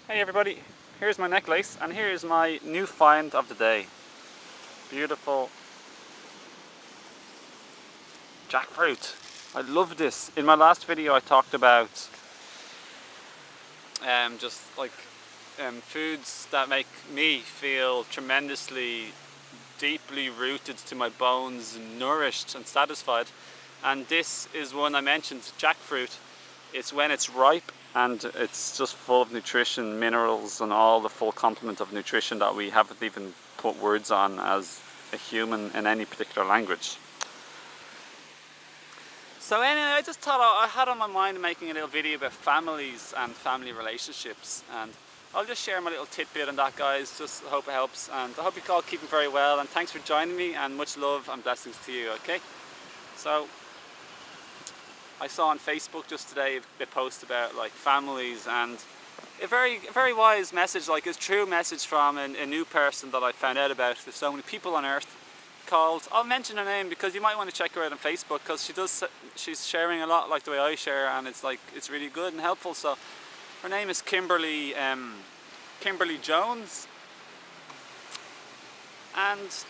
Hey everybody, here's my necklace and here's my new find of the day. Beautiful jackfruit. I love this. In my last video I talked about just like foods that make me feel tremendously deeply rooted to my bones, nourished and satisfied. And this is one I mentioned, jackfruit. It's when it's ripe and it's just full of nutrition, minerals and all the full complement of nutrition that we haven't even put words on as a human in any particular language. So anyway, I just thought I had on my mind making a little video about families and family relationships, and I'll just share my little tidbit on that, guys. Just hope it helps, and I hope you're all keeping very well, and thanks for joining me, and much love and blessings to you, okay? So I saw on Facebook just today a post about like families, and a very wise message, like a true message from a new person that I found out about. There's so many people on earth called, I'll mention her name because you might want to check her out on Facebook, because she's sharing a lot like the way I share, and it's really good and helpful. So her name is Kimberly Jones, and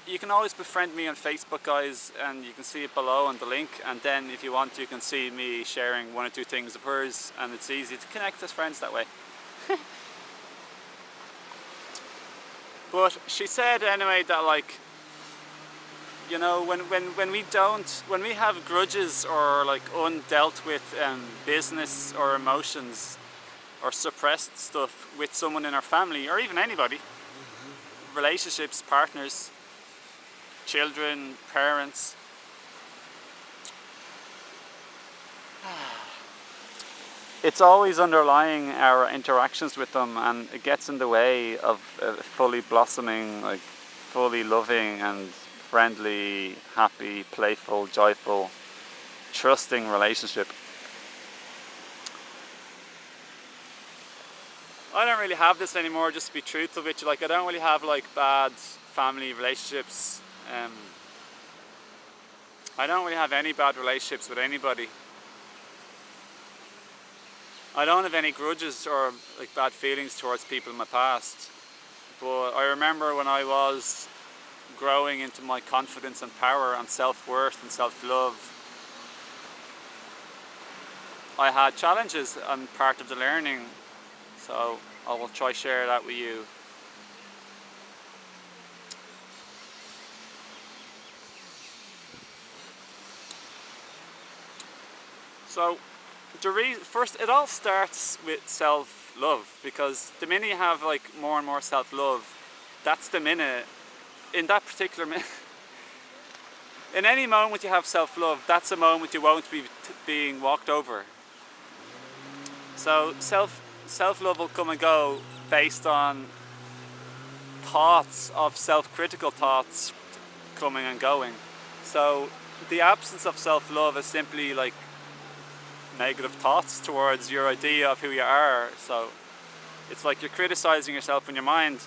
you can always befriend me on Facebook, guys, and you can see it below on the link, and then if you want you can see me sharing one or two things of hers, and it's easy to connect as friends that way. But she said anyway that, like, you know, when we have grudges or like undealt with business or emotions or suppressed stuff with someone in our family, or even anybody, relationships, partners, children, parents, it's always underlying our interactions with them, and it gets in the way of a fully blossoming, like fully loving and friendly, happy, playful, joyful, trusting relationship. I don't really have this anymore, just to be truthful with you. Like, I don't really have like bad family relationships. I don't really have any bad relationships with anybody. I don't have any grudges or like bad feelings towards people in my past. But I remember when I was growing into my confidence and power and self-worth and self-love, I had challenges, and part of the learning. So I will try share that with you. So first, it all starts with self-love, because the minute you have like more and more self-love, that's the minute, in that particular minute, in any moment you have self-love, that's a moment you won't be being walked over. So self-love will come and go based on thoughts of self-critical thoughts coming and going. So the absence of self-love is simply like negative thoughts towards your idea of who you are. So it's like you're criticizing yourself in your mind.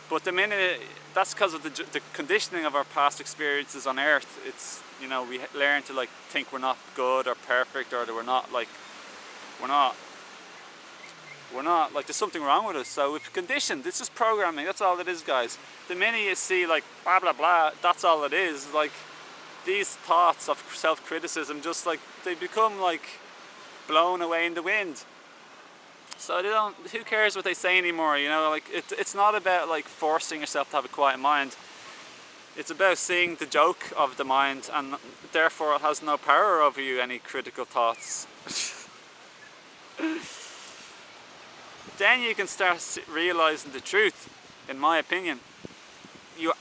But the minute, that's because of the conditioning of our past experiences on earth. It's, you know, we learn to like think we're not good or perfect, or that we're not like there's something wrong with us. So we've conditioned. This is programming. That's all it is, guys. The minute you see like blah blah blah, that's all it is. Like these thoughts of self-criticism, just like they become like blown away in the wind. So who cares what they say anymore, you know? Like it's not about like forcing yourself to have a quiet mind. It's about seeing the joke of the mind, and therefore it has no power over you, any critical thoughts. Then you can start realizing the truth, in my opinion. You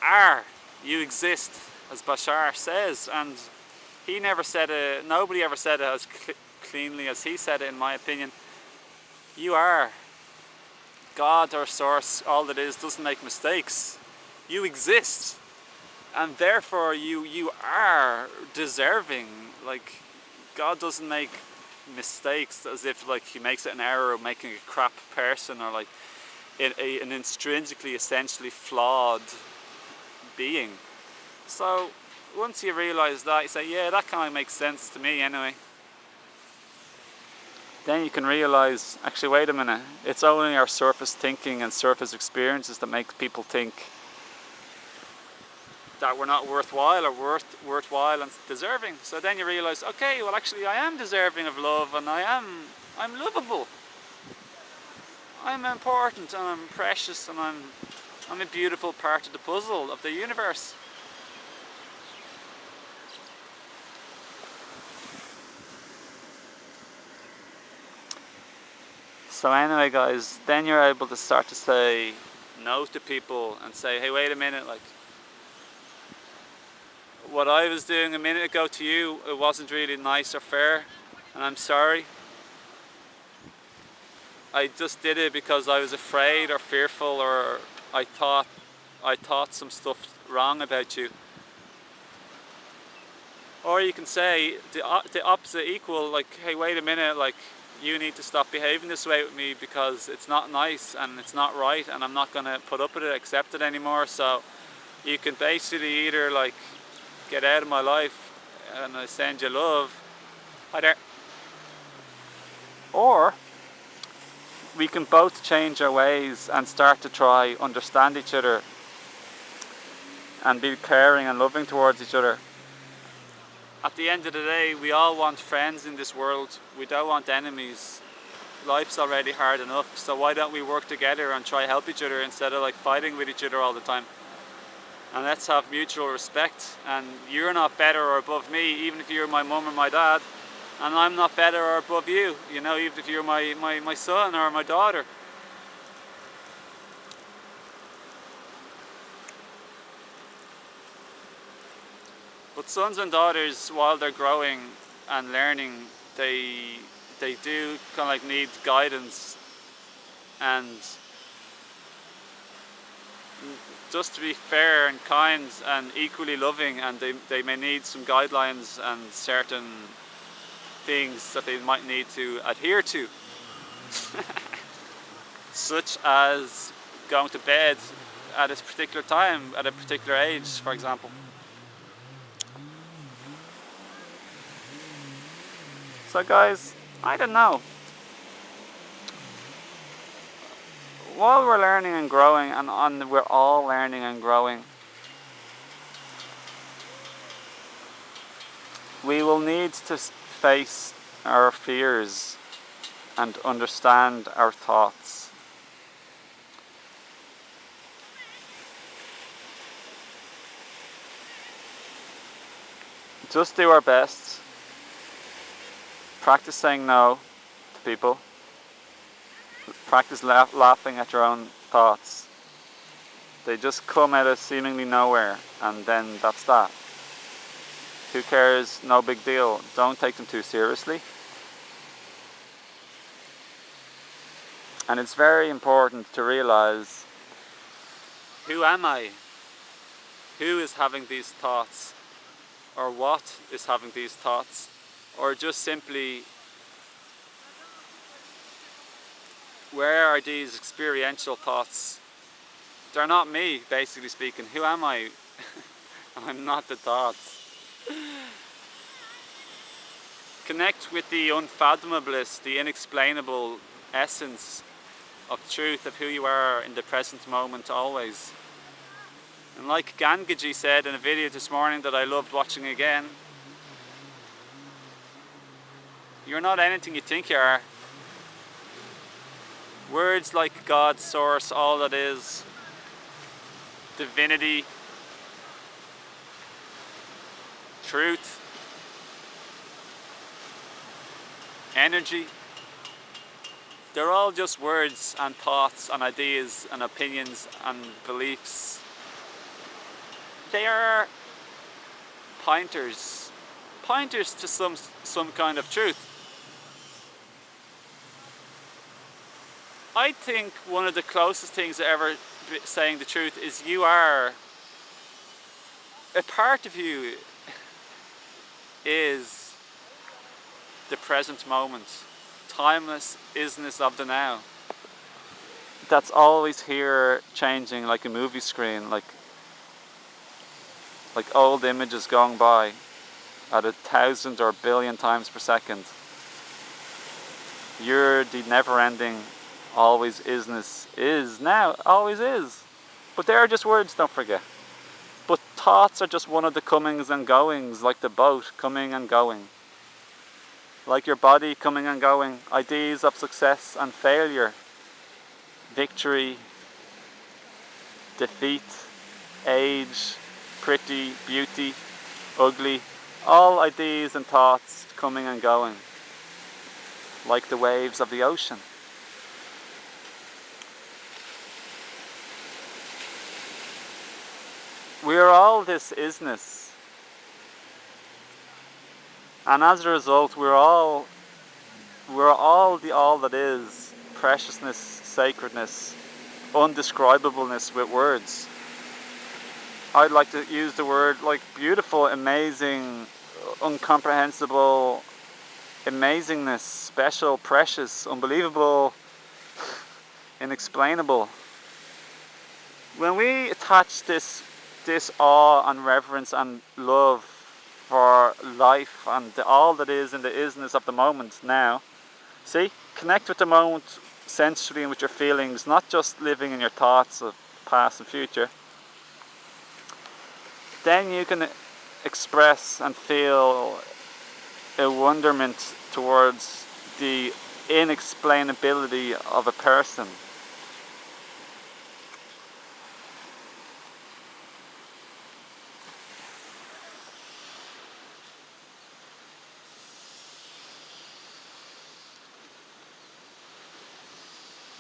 exist, as Bashar says, and he never said it, nobody ever said it as cleanly as he said it, in my opinion. You are. God or source, all it is, doesn't make mistakes. You exist, and therefore you are deserving. Like, God doesn't make mistakes as if like he makes it an error of making a crap person, or like an intrinsically, essentially flawed being. So once you realize that, you say, yeah, that kind of makes sense to me anyway. then you can realize, actually, wait a minute, it's only our surface thinking and surface experiences that make people think that we're not worthwhile or worthwhile and deserving. So then you realize, okay, well actually I am deserving of love, and I'm lovable. I'm important, and I'm precious, and I'm a beautiful part of the puzzle of the universe. So anyway, guys, then you're able to start to say no to people and say, hey, wait a minute, like, what I was doing a minute ago to you, it wasn't really nice or fair, and I'm sorry. I just did it because I was afraid or fearful, or I thought some stuff wrong about you. Or you can say the opposite equal, like, hey, wait a minute, like, you need to stop behaving this way with me because it's not nice and it's not right, and I'm not going to put up with it, accept it anymore. So you can basically either like get out of my life and I send you love, hi there, or we can both change our ways and start to try understand each other and be caring and loving towards each other. At the end of the day, we all want friends in this world. We don't want enemies. Life's already hard enough, so why don't we work together and try help each other instead of like fighting with each other all the time? And let's have mutual respect, and you're not better or above me, even if you're my mum or my dad, and I'm not better or above you, you know, even if you're my son or my daughter. But sons and daughters, while they're growing and learning, they do kind of like need guidance, and just to be fair and kind and equally loving, and they may need some guidelines and certain things that they might need to adhere to, such as going to bed at a particular time, at a particular age, for example. So guys, I don't know. While we're learning and growing, and we're all learning and growing, we will need to face our fears and understand our thoughts. Just do our best. Practice saying no to people. Practice laughing at your own thoughts. They just come out of seemingly nowhere, and then that's that. Who cares? No big deal. Don't take them too seriously. And it's very important to realize, who am I? Who is having these thoughts? Or what is having these thoughts? Or just simply, where are these experiential thoughts? They're not me, basically speaking. Who am I? I'm not the thoughts. Connect with the unfathomableness, the inexplainable essence of truth of who you are in the present moment always. And like Gangaji said in a video this morning that I loved watching again, you're not anything you think you are. Words like God, source, all that is, divinity, truth, energy, they're all just words and thoughts and ideas and opinions and beliefs. They are pointers to some kind of truth. I think one of the closest things to ever saying the truth is you are, a part of you is the present moment, timeless isness of the now. That's always here, changing like a movie screen, like old images going by at 1,000 or 1,000,000,000 times per second. You're the never-ending, always isness is now, always is. But they are just words, don't forget. But thoughts are just one of the comings and goings, like the boat coming and going. Like your body coming and going, ideas of success and failure, victory, defeat, age, pretty, beauty, ugly, all ideas and thoughts coming and going, like the waves of the ocean. We are all this isness, and as a result, we're all the all that is, preciousness, sacredness, undescribableness with words. I'd like to use the word like beautiful, amazing, incomprehensible, amazingness, special, precious, unbelievable, inexplainable. When we attach this awe and reverence and love for life and all that is in the isness of the moment now, see, connect with the moment sensually and with your feelings, not just living in your thoughts of past and future. Then you can express and feel a wonderment towards the inexplainability of a person.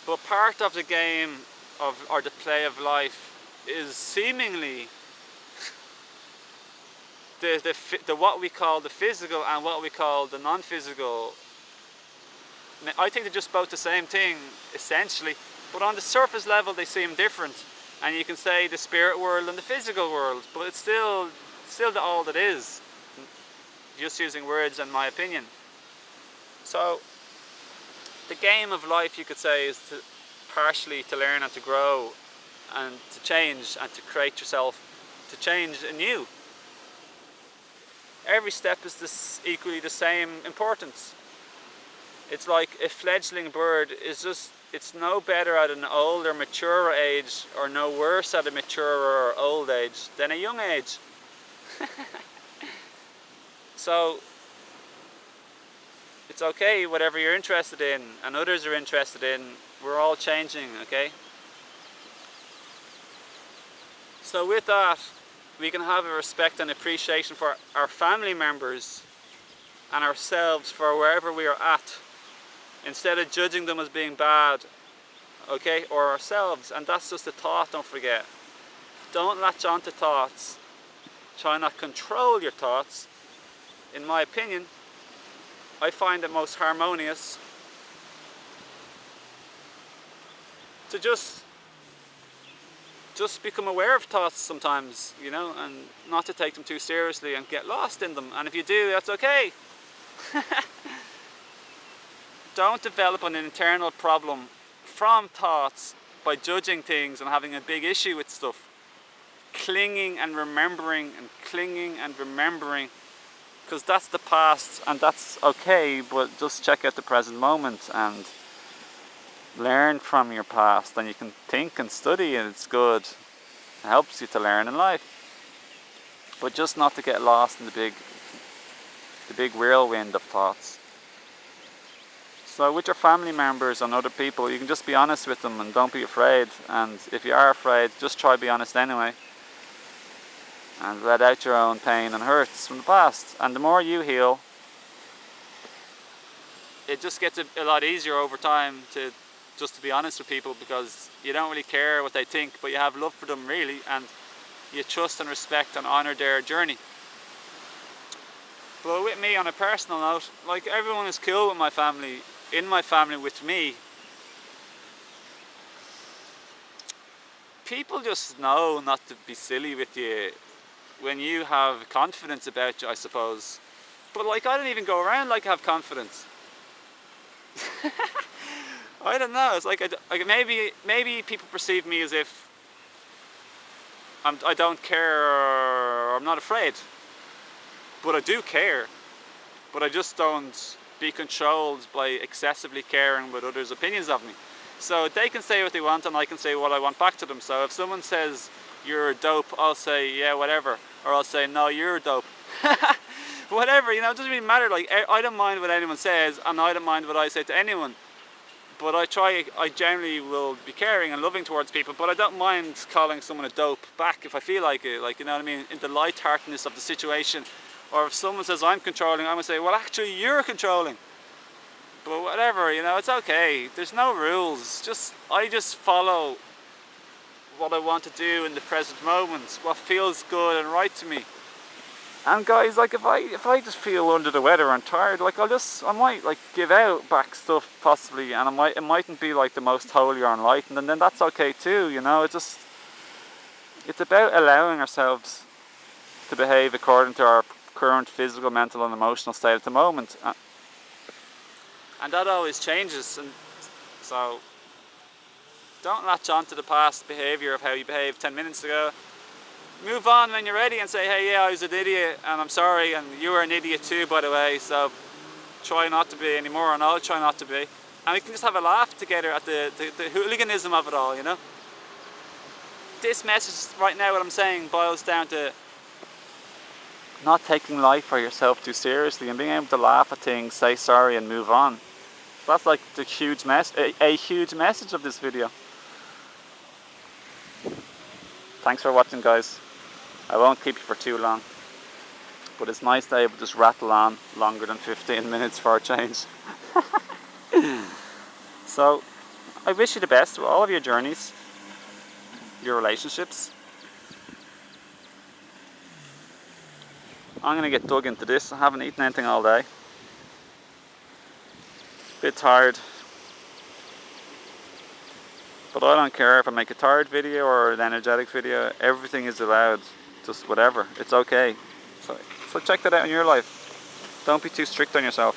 But part of the game or the play of life is seemingly the what we call the physical and what we call the non-physical. I think they're just both the same thing essentially, but on the surface level they seem different. And you can say the spirit world and the physical world, but it's still the all that is. Just using words in my opinion. So the game of life, you could say, is partially to learn and to grow and to change and to create yourself, to change anew. Every step is equally the same importance. It's like a fledgling bird is it's no better at an older, maturer age, or no worse at a maturer or old age than a young age. So it's okay, whatever you're interested in and others are interested in, we're all changing, okay? So with that, we can have a respect and appreciation for our family members and ourselves for wherever we are at, instead of judging them as being bad, okay, or ourselves. And that's just a thought, don't forget. Don't latch on to thoughts. Try not control your thoughts. In my opinion, I find it most harmonious to just become aware of thoughts sometimes, you know, and not to take them too seriously and get lost in them. And if you do, that's okay. Don't develop an internal problem from thoughts by judging things and having a big issue with stuff. Clinging and remembering, because that's the past and that's okay, but just check out the present moment and learn from your past, and you can think and study, and it's good. It helps you to learn in life, but just not to get lost in the big whirlwind of thoughts. So with your family members and other people, you can just be honest with them and don't be afraid. And if you are afraid, just try to be honest anyway, and let out your own pain and hurts from the past. And the more you heal, it just gets a lot easier over time to be honest with people, because you don't really care what they think, but you have love for them really, and you trust and respect and honour their journey. But with me, on a personal note, like, everyone is cool with my family, in my family with me. People just know not to be silly with you when you have confidence about you, I suppose. But like, I don't even go around like I have confidence. I don't know. It's like maybe people perceive me as if I don't care or I'm not afraid. But I do care. But I just don't be controlled by excessively caring what others' opinions of me. So they can say what they want and I can say what I want back to them. So if someone says you're a dope, I'll say yeah, whatever, or I'll say no, you're a dope. Whatever, you know, it doesn't really matter. Like, I don't mind what anyone says and I don't mind what I say to anyone. But I generally will be caring and loving towards people, but I don't mind calling someone a dope back if I feel like it, like, you know what I mean, in the lightheartedness of the situation. Or if someone says I'm controlling, I'm going to say, well, actually you're controlling. But whatever, you know, it's okay. There's no rules. I just follow what I want to do in the present moment, what feels good and right to me. And guys, like, if I just feel under the weather and tired, like, I might like give out back stuff possibly, and it mightn't be like the most holy or enlightened, and then that's okay too, you know. It's about allowing ourselves to behave according to our current physical, mental and emotional state at the moment. And that always changes, and so don't latch on to the past behaviour of how you behaved 10 minutes ago. Move on when you're ready and say, hey, yeah, I was an idiot and I'm sorry, and you were an idiot too, by the way, so try not to be anymore, and I'll try not to be. And we can just have a laugh together at the hooliganism of it all, you know. This message right now, what I'm saying, boils down to not taking life or yourself too seriously and being able to laugh at things, say sorry and move on. That's like the huge a huge message of this video. Thanks for watching, guys. I won't keep you for too long, but it's nice to be able to just rattle on longer than 15 minutes for a change. So, I wish you the best with all of your journeys, your relationships. I'm going to get dug into this. I haven't eaten anything all day. Bit tired. But I don't care if I make a tired video or an energetic video. Everything is allowed. Just whatever. It's okay. So check that out in your life. Don't be too strict on yourself.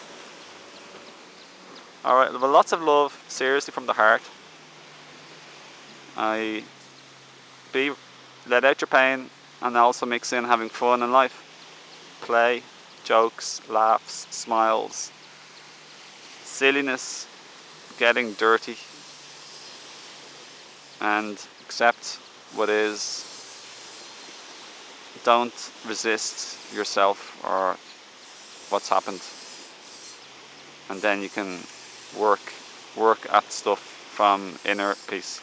Alright, well, lots of love. Seriously, from the heart. Let out your pain and also mix in having fun in life. Play, jokes, laughs, smiles, silliness, getting dirty, and accept what is. Don't resist yourself or what's happened, and then you can work at stuff from inner peace.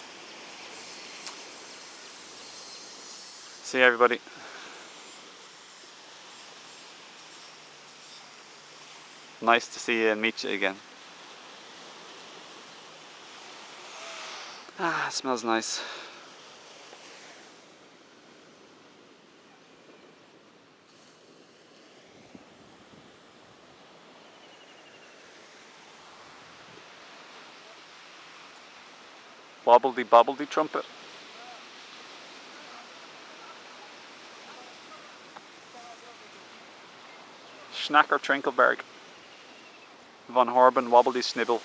See you, everybody. Nice to see you and meet you again. It smells nice. Wobbledy bobbledy trumpet. Schnacker Trinkelberg. Von Horben Wobbledy Snibble.